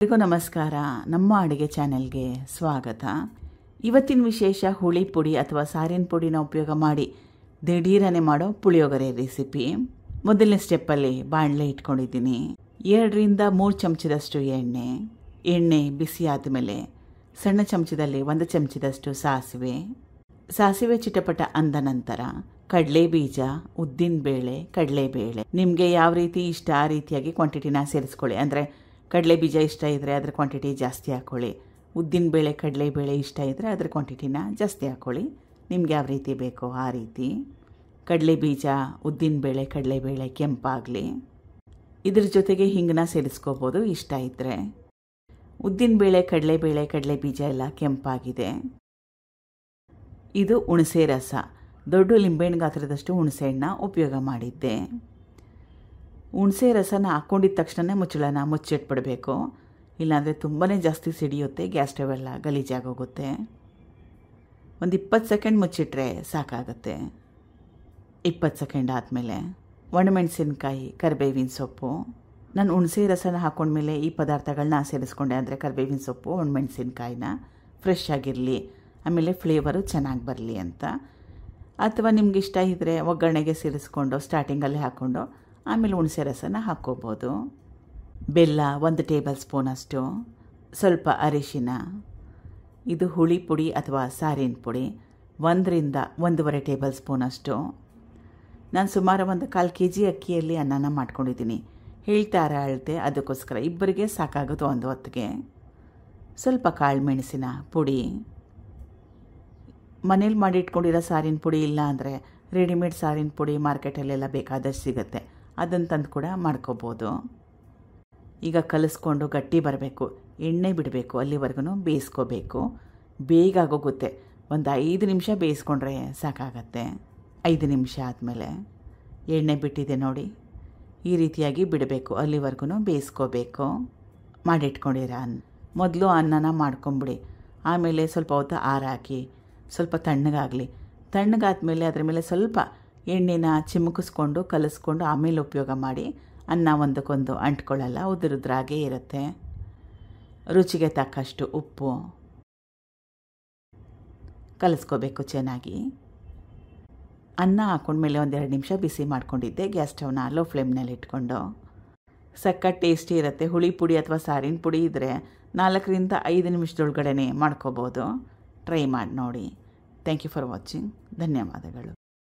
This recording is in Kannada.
ಎಲ್ಲರಿಗೂ ನಮಸ್ಕಾರ. ನಮ್ಮ ಅಡುಗೆ ಚಾನೆಲ್ಗೆ ಸ್ವಾಗತ. ಇವತ್ತಿನ ವಿಶೇಷ ಹುಳಿ ಪುಡಿ ಅಥವಾ ಸಾರಿನ ಪುಡಿನ ಉಪಯೋಗ ಮಾಡಿ ದಿಢೀರನೆ ಮಾಡೋ ಪುಳಿಯೋಗರೆ ರೆಸಿಪಿ. ಮೊದಲನೇ ಸ್ಟೆಪ್ಪಲ್ಲಿ ಬಾಣಲೆ ಇಟ್ಕೊಂಡಿದ್ದೀನಿ. 2 ರಿಂದ 3 ಚಮಚದಷ್ಟು ಎಣ್ಣೆ ಬಿಸಿ ಆದಮೇಲೆ ಸಣ್ಣ ಚಮಚದಲ್ಲಿ 1 ಚಮಚದಷ್ಟು ಸಾಸಿವೆ ಚಿಟಪಟ ಅಂದ ನಂತರ ಕಡಲೆ ಬೀಜ, ಉದ್ದಿನ ಬೇಳೆ, ಕಡಲೆಬೇಳೆ ನಿಮಗೆ ಯಾವ ರೀತಿ ಇಷ್ಟ ಆ ರೀತಿಯಾಗಿ ಕ್ವಾಂಟಿಟಿನ ಸೇರಿಸ್ಕೊಳ್ಳಿ. ಅಂದರೆ ಕಡಲೆ ಬೀಜ ಇಷ್ಟ ಇದ್ದರೆ ಅದರ ಕ್ವಾಂಟಿಟಿ ಜಾಸ್ತಿ ಹಾಕ್ಕೊಳ್ಳಿ. ಉದ್ದಿನ ಬೇಳೆ, ಕಡಲೆಬೇಳೆ ಇಷ್ಟ ಇದ್ದರೆ ಅದರ ಕ್ವಾಂಟಿಟಿನ ಜಾಸ್ತಿ ಹಾಕ್ಕೊಳ್ಳಿ. ನಿಮ್ಗೆ ಯಾವ ರೀತಿ ಬೇಕೋ ಆ ರೀತಿ. ಕಡಲೆ ಬೀಜ, ಉದ್ದಿನ ಬೇಳೆ, ಕಡಲೆಬೇಳೆ ಕೆಂಪಾಗಲಿ. ಇದ್ರ ಜೊತೆಗೆ ಹಿಂಗನ್ನ ಸೇರಿಸ್ಕೋಬೋದು ಇಷ್ಟ ಇದ್ದರೆ. ಉದ್ದಿನ ಬೇಳೆ, ಕಡಲೆ ಬೀಜ ಎಲ್ಲ ಕೆಂಪಾಗಿದೆ. ಇದು ಹುಣಸೆ ರಸ. ದೊಡ್ಡ ಲಿಂಬೆಹಣ್ಣು ಗಾತ್ರದಷ್ಟು ಹುಣಸೆಹಣ್ಣು ಉಪಯೋಗ ಮಾಡಿದ್ದೆ. ಹುಣಸೆ ರಸನ ಹಾಕ್ಕೊಂಡಿದ್ದ ತಕ್ಷಣ ಮುಚ್ಚಳನ ಮುಚ್ಚಿಟ್ಬಿಡಬೇಕು. ಇಲ್ಲಾಂದರೆ ತುಂಬಾ ಜಾಸ್ತಿ ಸಿಡಿಯುತ್ತೆ, ಗ್ಯಾಸ್ ಸ್ಟವ್ ಎಲ್ಲ ಗಲೀಜಾಗೋಗುತ್ತೆ. ಒಂದು 20 ಸೆಕೆಂಡ್ ಮುಚ್ಚಿಟ್ರೆ ಸಾಕಾಗುತ್ತೆ. 20 ಸೆಕೆಂಡ್ ಆದಮೇಲೆ ಒಣಮೆಣಸಿನ್ಕಾಯಿ, ಕರಿಬೇವಿನ ಸೊಪ್ಪು. ನಾನು ಹುಣಸೆ ರಸನ ಹಾಕ್ಕೊಂಡ್ಮೇಲೆ ಈ ಪದಾರ್ಥಗಳನ್ನ ಸೇರಿಸ್ಕೊಂಡೆ. ಅಂದರೆ ಕರಿಬೇವಿನ ಸೊಪ್ಪು, ಒಣಮೆಣಸಿನ್ಕಾಯಿನ ಫ್ರೆಶ್ ಆಗಿರಲಿ, ಆಮೇಲೆ ಫ್ಲೇವರು ಚೆನ್ನಾಗಿ ಬರಲಿ ಅಂತ. ಅಥವಾ ನಿಮ್ಗೆ ಇಷ್ಟ ಇದ್ದರೆ ಒಗ್ಗರಣೆಗೆ ಸೇರಿಸ್ಕೊಂಡು ಸ್ಟಾರ್ಟಿಂಗಲ್ಲಿ ಹಾಕ್ಕೊಂಡು ಆಮೇಲೆ ಹುಣಸೆ ರಸನ ಹಾಕ್ಕೋಬೋದು. ಬೆಲ್ಲ 1 ಟೇಬಲ್ ಸ್ಪೂನಷ್ಟು, ಸ್ವಲ್ಪ ಅರಿಶಿನ. ಇದು ಹುಳಿ ಪುಡಿ ಅಥವಾ ಸಾರಿನ ಪುಡಿ 1 ರಿಂದ 1.5 ಟೇಬಲ್ ಸ್ಪೂನಷ್ಟು. ನಾನು ಸುಮಾರು 1/4 kg ಅಕ್ಕಿಯಲ್ಲಿ ಅನ್ನನ ಮಾಡ್ಕೊಂಡಿದ್ದೀನಿ. ಹೇಳ್ತಾರ ಅಳತೆ, ಅದಕ್ಕೋಸ್ಕರ ಇಬ್ಬರಿಗೆ ಸಾಕಾಗುತ್ತೆ ಒಂದು ಹೊತ್ತಿಗೆ. ಸ್ವಲ್ಪ ಕಾಳು ಮೆಣಸಿನ ಪುಡಿ. ಮನೇಲಿ ಮಾಡಿಟ್ಕೊಂಡಿರೋ ಸಾರಿನ ಪುಡಿ ಇಲ್ಲ ಅಂದರೆ ರೆಡಿಮೇಡ್ ಸಾರಿನ ಪುಡಿ ಮಾರ್ಕೆಟಲ್ಲೆಲ್ಲ ಬೇಕಾದಷ್ಟು ಸಿಗುತ್ತೆ, ಅದನ್ನು ತಂದು ಕೂಡ ಮಾಡ್ಕೋಬೋದು. ಈಗ ಕಲಿಸ್ಕೊಂಡು ಗಟ್ಟಿ ಬರಬೇಕು, ಎಣ್ಣೆ ಬಿಡಬೇಕು, ಅಲ್ಲಿವರೆಗೂ ಬೇಯಿಸ್ಕೋಬೇಕು. ಬೇಗ ಆಗೋಗುತ್ತೆ. ಒಂದು 5 ನಿಮಿಷ ಬೇಯಿಸ್ಕೊಂಡ್ರೆ ಸಾಕಾಗತ್ತೆ. 5 ನಿಮಿಷ ಆದಮೇಲೆ ಎಣ್ಣೆ ಬಿಟ್ಟಿದೆ ನೋಡಿ, ಈ ರೀತಿಯಾಗಿ ಬಿಡಬೇಕು, ಅಲ್ಲಿವರೆಗೂ ಬೇಯಿಸ್ಕೋಬೇಕು. ಮಾಡಿಟ್ಕೊಂಡಿರೋ ಮೊದಲು ಅನ್ನನ ಮಾಡ್ಕೊಂಬಿಡಿ. ಆಮೇಲೆ ಸ್ವಲ್ಪ ಹೊತ್ತು ಹಾಕಿ ಸ್ವಲ್ಪ ತಣ್ಣಗಾಗಲಿ. ತಣ್ಣಗಾದ್ಮೇಲೆ ಅದರ ಮೇಲೆ ಸ್ವಲ್ಪ ಎಣ್ಣೆನ ಚಿಮುಕಿಸ್ಕೊಂಡು ಕಲಿಸ್ಕೊಂಡು ಆಮೇಲೆ ಉಪಯೋಗ ಮಾಡಿ. ಅನ್ನ ಒಂದಕ್ಕೊಂದು ಅಂಟ್ಕೊಳ್ಳಲ್ಲ, ಉದುರುದ್ರಾಗೇ ಇರುತ್ತೆ. ರುಚಿಗೆ ತಕ್ಕಷ್ಟು ಉಪ್ಪು ಕಲಿಸ್ಕೋಬೇಕು ಚೆನ್ನಾಗಿ. ಅನ್ನ ಹಾಕ್ಕೊಂಡ್ಮೇಲೆ 1-2 ನಿಮಿಷ ಬಿಸಿ ಮಾಡ್ಕೊಂಡಿದ್ದೆ. ಗ್ಯಾಸ್ ಸ್ಟವ್ನ ಲೋ ಫ್ಲೇಮ್ನಲ್ಲಿ ಇಟ್ಕೊಂಡು. ಸಖತ್ ಟೇಸ್ಟಿ ಇರುತ್ತೆ. ಹುಳಿ ಪುಡಿ ಅಥವಾ ಸಾರಿನ ಪುಡಿ ಇದ್ದರೆ 4 ರಿಂದ 5 ನಿಮಿಷದೊಳಗಡೆ ಮಾಡ್ಕೋಬೋದು. ಟ್ರೈ ಮಾಡಿ ನೋಡಿ. Thank you for watching. ಧನ್ಯವಾದಗಳು.